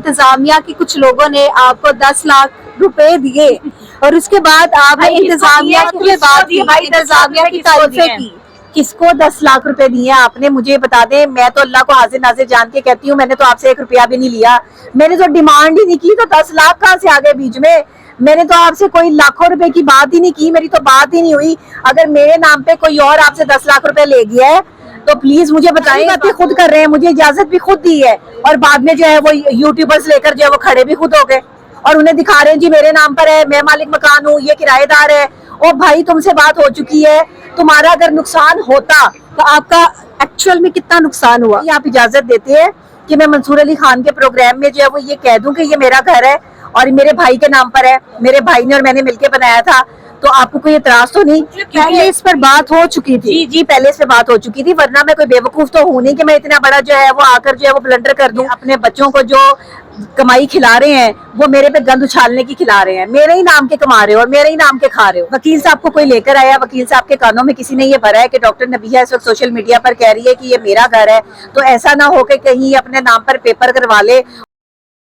इंतजामिया के कुछ लोगों ने आपको 10 लाख रुपए दिए और उसके बाद आपने इंतजामिया के बाद इंतजामिया की तारीफें की। किसको 10 लाख रुपए दिए आपने, मुझे बता दें। मैं तो अल्लाह को हाजिर नाजिर जान के कहती हूँ, मैंने तो आपसे 1 रुपया भी नहीं लिया, मैंने तो डिमांड ही नहीं की, तो 10 लाख कहाँ से आ गए बीच में? मैंने तो आपसे कोई लाखों रुपए की बात ही नहीं की, मेरी तो बात ही नहीं हुई। अगर मेरे नाम पे कोई और आपसे 10 लाख रुपए ले गया है तो प्लीज मुझे बताइए। बातें खुद कर रहे हैं, मुझे इजाजत भी खुद दी है और बाद में जो है वो यूट्यूबर्स लेकर जो है वो खड़े भी खुद हो गए और उन्हें दिखा रहे हैं जी मेरे नाम पर है, मैं मालिक मकान हूँ, ये किराएदार है। ओ भाई, तुमसे बात हो चुकी है, तुम्हारा अगर नुकसान होता तो आपका एक्चुअल में कितना नुकसान हुआ? आप इजाजत देते हैं कि मैं मंसूर अली खान के प्रोग्राम में जो है वो ये कह दूं कि ये मेरा घर है और मेरे भाई के नाम पर है, मेरे भाई ने और मैंने मिलके बनाया था, तो आपको कोई एतराज तो नहीं? पहले इस पर बात हो चुकी थी। जी पहले इस पे बात हो चुकी थी, वरना मैं कोई बेवकूफ तो हूं नहीं कि मैं इतना बड़ा जो है वो आकर जो है वो ब्लंडर कर दूं। अपने बच्चों को जो कमाई खिला रहे हैं वो मेरे पे गंद उछालने की खिला रहे हैं, मेरे ही नाम के कमा रहे हो और मेरे ही नाम के खा रहे हो। वकील साहब को कोई लेकर आया, वकील साहब के कानों में किसी ने ये भरा है कि डॉक्टर नबिया इस वक्त सोशल मीडिया पर कह रही है कि ये मेरा घर है, तो ऐसा ना हो कि कहीं अपने नाम पर पेपर करवा ले।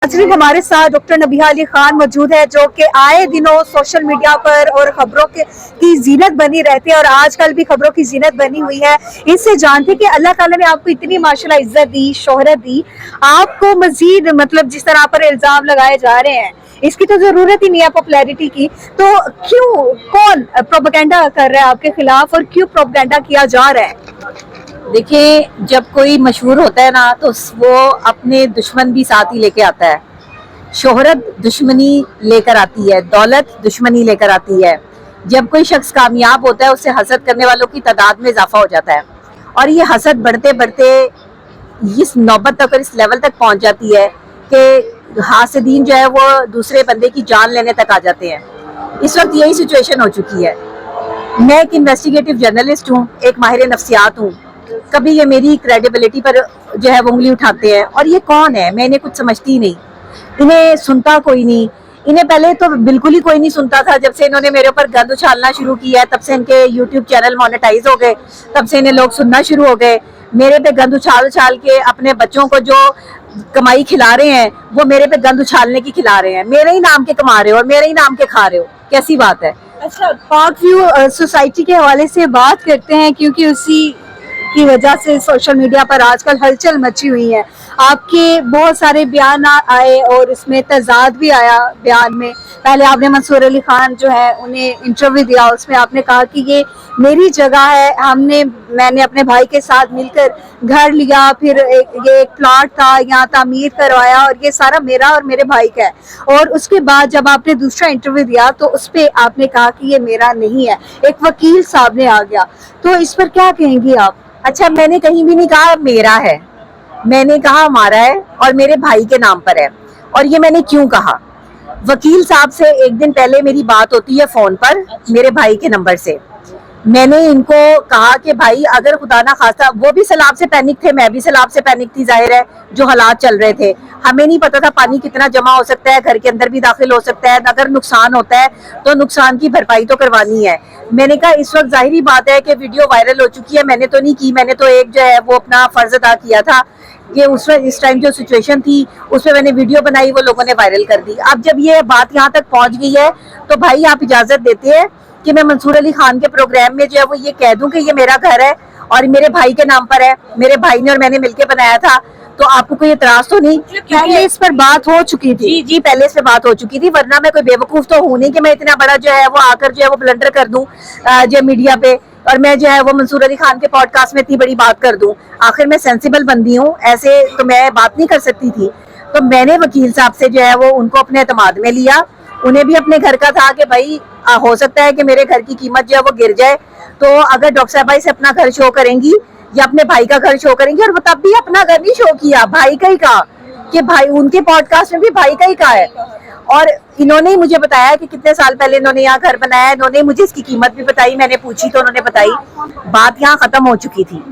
नाज़रीन, हमारे साथ डॉक्टर नबिया अली खान मौजूद है जो कि आए दिनों सोशल मीडिया पर और खबरों की जीनत बनी रहती है और आजकल भी खबरों की जीनत बनी हुई है। इससे जानते कि अल्लाह ताला ने आपको इतनी माशाल्लाह इज्जत दी, शोहरत दी, आपको मजीद मतलब जिस तरह पर इल्जाम लगाए जा रहे हैं इसकी तो जरूरत ही नहीं है पॉपुलैरिटी की, तो क्यों कौन प्रोपेगेंडा कर रहा है आपके खिलाफ और क्यों प्रोपेगेंडा किया जा रहा है? देखिए, जब कोई मशहूर होता है ना तो वो अपने दुश्मन भी साथ ही लेके आता है। शोहरत दुश्मनी लेकर आती है, दौलत दुश्मनी लेकर आती है। जब कोई शख्स कामयाब होता है उससे हसद करने वालों की तादाद में इजाफा हो जाता है और ये हसद बढ़ते बढ़ते इस नौबत तक और इस लेवल तक पहुंच जाती है कि हासिदीन जो है वो दूसरे बंदे की जान लेने तक आ जाते हैं। इस वक्त यही सिचुएशन हो चुकी है। मैं एक इन्वेस्टिगेटिव जर्नलिस्ट हूँ, एक माहिर नफ्सियात हूँ। कभी ये मेरी क्रेडिबिलिटी पर जो है वो उंगली उठाते हैं और ये कौन है, मैं इन्हें कुछ समझती ही नहीं, इन्हें सुनता कोई नहीं। इन्हें पहले तो बिल्कुल ही कोई नहीं सुनता था, जब से इन्होंने मेरे ऊपर गंद उछालना शुरू किया है तब से इनके यूट्यूब चैनल मोनेटाइज हो गए, तब से इन्हें लोग सुनना शुरू हो गए। मेरे पे गंद उछाल उछाल के अपने बच्चों को जो कमाई खिला रहे हैं वो मेरे पे गंद उछालने की खिला रहे हैं, मेरे ही नाम के कमा रहे हो और मेरे ही नाम के खा रहे हो, कैसी बात है? अच्छा, पाक व्यू सोसाइटी के हवाले से बात करते हैं क्योंकि उसी की वजह से सोशल मीडिया पर आजकल हलचल मची हुई है। आपके बहुत सारे बयान आए और इसमें तजाद भी आया बयान में। पहले आपने मंसूर अली खान जो है उन्हें इंटरव्यू दिया, उसमें आपने कहा कि ये मेरी जगह है, मैंने अपने भाई के साथ मिलकर घर लिया, फिर ये एक प्लॉट था, यहाँ तामीर करवाया और ये सारा मेरा और मेरे भाई का है। और उसके बाद जब आपने दूसरा इंटरव्यू दिया तो उस पर आपने कहा कि ये मेरा नहीं है, एक वकील साहब ने आ गया, तो इस पर क्या कहेंगी आप? अच्छा, मैंने कहीं भी नहीं कहा मेरा है, मैंने कहा हमारा है और मेरे भाई के नाम पर है। और ये मैंने क्यों कहा? वकील साहब से एक दिन पहले मेरी बात होती है फोन पर मेरे भाई के नंबर से। मैंने इनको कहा कि भाई अगर खुदा ना खास्ता, वो भी सैलाब से पैनिक थे, मैं भी सैलाब से पैनिक थी, जाहिर है जो हालात चल रहे थे, हमें नहीं पता था पानी कितना जमा हो सकता है, घर के अंदर भी दाखिल हो सकता है, अगर नुकसान होता है तो नुकसान की भरपाई तो करवानी है। मैंने कहा इस वक्त जाहिर बात है कि वीडियो वायरल हो चुकी है, मैंने तो नहीं की, मैंने तो एक जो है वो अपना फर्ज अदा किया था कि उस वक्त इस टाइम जो सिचुएशन थी उसमें मैंने वीडियो बनाई, वो लोगों ने वायरल कर दी। अब जब ये बात यहाँ तक पहुँच गई है तो भाई आप इजाजत देते हैं कि मैं मंसूर अली खान के प्रोग्राम में जो है वो ये कह दूं कि ये मेरा घर है और मेरे भाई के नाम पर है, मेरे भाई ने और मैंने मिलके बनाया था, तो आपको कोई एतराज तो नहीं? पहले इस पर बात हो चुकी थी। जी पहले इस पर बात हो चुकी थी, वरना मैं कोई बेवकूफ तो हूं नहीं कि मैं इतना बड़ा जो है वो आकर जो है वो ब्लंडर कर दूं जो मीडिया पे, और मैं जो है वो मंसूर अली खान के पॉडकास्ट में इतनी बड़ी बात कर दूं। आखिर मैं सेंसिबल बंदी हूँ, ऐसे तो मैं बात नहीं कर सकती थी। तो मैंने वकील साहब से जो है वो उनको अपने एतमाद में लिया, उन्हें भी अपने घर का था कि भाई हो सकता है कि मेरे घर की कीमत जो है वो गिर जाए, तो अगर डॉक्टर साहब भाई से अपना घर शो करेंगी या अपने भाई का घर शो करेंगी, और वो तब भी अपना घर नहीं शो किया, भाई का ही कहा कि भाई उनके पॉडकास्ट में भी भाई का ही कहा है। और इन्होंने ही मुझे बताया कि कितने साल पहले इन्होंने यहाँ घर बनाया, इन्होंने मुझे इसकी कीमत भी बताई, मैंने पूछी तो उन्होंने बताई। बात यहाँ खत्म हो चुकी थी,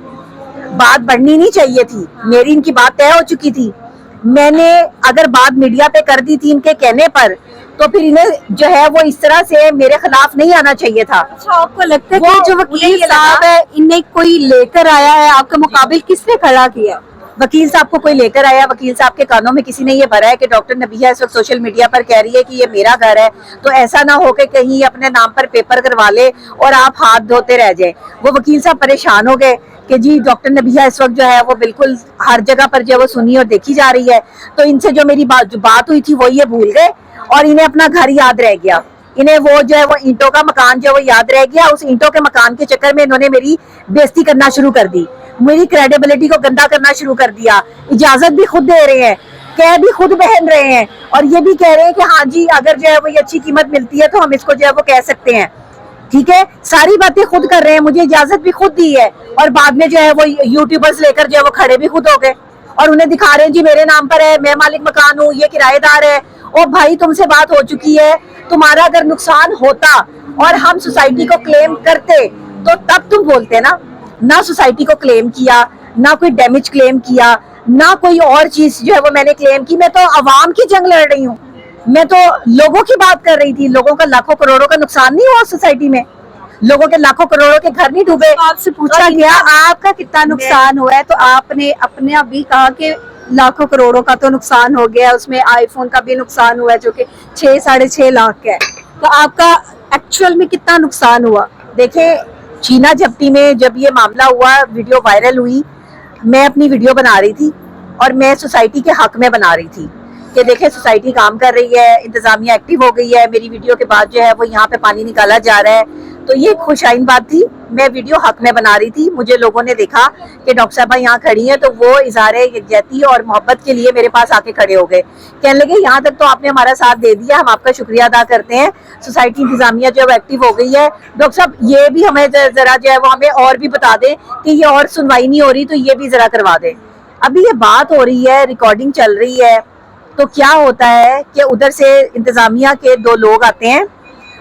बात बढ़नी नहीं चाहिए थी, मेरी इनकी बात तय हो चुकी थी। मैंने अगर बात मीडिया पे कर दी थी इनके कहने पर, तो फिर इन्हें जो है वो इस तरह से मेरे खिलाफ नहीं आना चाहिए था। अच्छा, आपको लगता है कि जो वकील साहब है इन्हें कोई लेकर आया है, आपका मुकाबिल किसने खड़ा किया? वकील साहब को कोई लेकर आया, वकील साहब के कानों में किसी ने ये भरा है कि डॉक्टर नबिया इस वक्त सोशल मीडिया पर कह रही है कि ये मेरा घर है, तो ऐसा ना हो कि कहीं अपने नाम पर पेपर करवा ले और आप हाथ धोते रह जाए। वो वकील साहब परेशान हो गए कि जी डॉक्टर नबिया इस वक्त जो है वो बिल्कुल हर जगह पर जो है वो सुनी और देखी जा रही है, तो इनसे जो मेरी बात हुई थी वो ये भूल गए और इन्हें अपना घर याद रह गया, इन्हें वो जो है वो ईंटों का मकान जो है वो याद रह गया। उस ईंटों के मकान के चक्कर में इन्होंने मेरी बेइज्जती करना शुरू कर दी, मेरी क्रेडिबिलिटी को गंदा करना शुरू कर दिया। इजाजत भी खुद दे रहे हैं, कह भी खुद पहन रहे हैं और ये भी कह रहे हैं कि हाँ जी अगर जो है वो ये अच्छी कीमत मिलती है तो हम इसको जो है वो कह सकते हैं, ठीक है। सारी बातें खुद कर रहे हैं, मुझे इजाजत भी खुद दी है और बाद में जो है वो यूट्यूबर्स लेकर जो है वो खड़े भी खुद हो गए और उन्हें दिखा रहे हैं जी मेरे नाम पर है, मैं मालिक मकान हूँ, ये किराएदार है। और भाई तुमसे बात हो चुकी है, तुम्हारा अगर नुकसान होता और हम सोसाइटी को क्लेम करते तो तब तुम बोलते ना सोसाइटी को क्लेम किया, ना कोई डैमेज क्लेम किया, ना कोई और चीज जो है वो मैंने क्लेम की। मैं तो अवाम की जंग लड़ रही हूँ, मैं तो लोगों की बात कर रही थी। लोगों का लाखों करोड़ों का नुकसान नहीं हुआ सोसाइटी में, लोगों के लाखों करोड़ों के घर नहीं डूबे। आपसे पूछा गया आपका कितना नुकसान हुआ है तो आपने अपने अभी कहा कि लाखों करोड़ों का तो नुकसान हो गया, उसमें आईफोन का भी नुकसान हुआ है जो कि 6-6.5 लाख का है। तो आपका एक्चुअल में कितना नुकसान हुआ? देखें, चीना झपटी में जब ये मामला हुआ, वीडियो वायरल हुई, मैं अपनी वीडियो बना रही थी और मैं सोसाइटी के हक में बना रही थी कि देखें सोसाइटी काम कर रही है, इंतजामिया एक्टिव हो गई है। मेरी वीडियो के बाद जो है वो यहाँ पे पानी निकाला जा रहा है, तो ये खुशाइन बात थी। मैं वीडियो हक में बना रही थी, मुझे लोगों ने देखा कि डॉक्टर साहबा यहाँ खड़ी हैं, तो वो इज़हार यकजहती और मोहब्बत के लिए मेरे पास आके खड़े हो गए, कहने लगे यहाँ तक तो आपने हमारा साथ दे दिया, हम आपका शुक्रिया अदा करते हैं। सोसाइटी इंतजामिया जो है एक्टिव हो गई है। डॉक्टर साहब ये भी हमें जरा जो है वो हमें और भी बता दें कि ये और सुनवाई नहीं हो रही, तो ये भी जरा करवा दें। अभी ये बात हो रही है, रिकॉर्डिंग चल रही है, तो क्या होता है कि उधर से इंतजामिया के 2 लोग आते हैं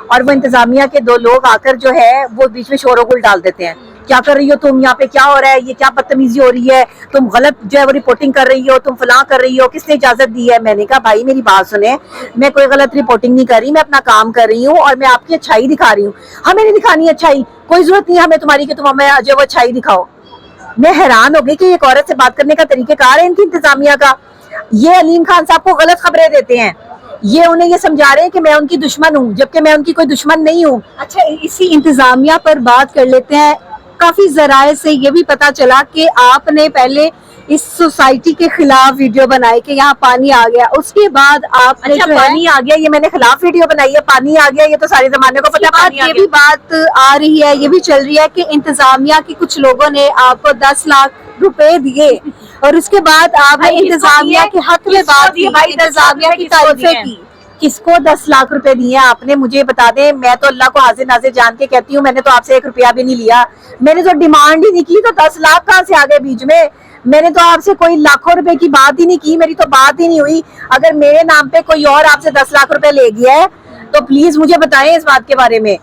और वो इंतजामिया के 2 लोग आकर जो है वो बीच में शोरगुल डाल देते हैं, क्या कर रही हो तुम, यहाँ पे क्या हो रहा है, ये क्या बदतमीजी हो रही है, तुम गलत जो है वो रिपोर्टिंग कर रही हो, तुम फलां कर रही हो, किसने इजाजत दी है। मैंने कहा भाई मेरी बात सुने, मैं कोई गलत रिपोर्टिंग नहीं कर रही, मैं अपना काम कर रही हूँ और मैं आपकी अच्छाई दिखा रही हूँ। हमें नहीं दिखानी अच्छाई, कोई जरूरत नहीं हमें तुम्हारी कि तुम हमें जो वो अच्छाई दिखाओ। मैं हैरान हो गई कि एक औरत से बात करने का तरीकेकार है इनकी इंतजामिया का। ये अलीम खान साहब को गलत खबरें देते हैं, ये उन्हें ये समझा रहे हैं कि मैं उनकी दुश्मन हूँ, जबकि मैं उनकी कोई दुश्मन नहीं हूँ। अच्छा, इसी इंतजामिया पर बात कर लेते हैं। काफी जराए से ये भी पता चला कि आपने पहले इस सोसाइटी के खिलाफ वीडियो बनाई कि यहाँ पानी आ गया, उसके बाद आपने अच्छा, जो पानी आ गया, ये मैंने खिलाफ वीडियो बनाई है, पानी आ गया, ये तो सारे जमाने को पता है। पानी आ ये गया। भी बात आ रही है, ये भी चल रही है कि इंतजामिया के कुछ लोगों ने आपको 10 लाख रुपए दिए और उसके बाद आपने भाई, किसको इंतजामिया दिए? के हक में किसको बात दिए? की, भाई, इंतजामिया की किसको तारीफें दिए? की। किसको 10 लाख रुपए दिए आपने, मुझे बता दें। मैं तो अल्लाह को हाजिर नाजिर जान के कहती हूँ, मैंने तो आपसे 1 रुपया भी नहीं लिया, मैंने तो डिमांड ही नहीं की, तो 10 लाख कहाँ से आ गए बीच में। मैंने तो आपसे कोई लाखों रुपए की बात ही नहीं की, मेरी तो बात ही नहीं हुई। अगर मेरे नाम पे कोई और आपसे 10 लाख रुपए ले गया है तो प्लीज मुझे बताएं इस बात के बारे में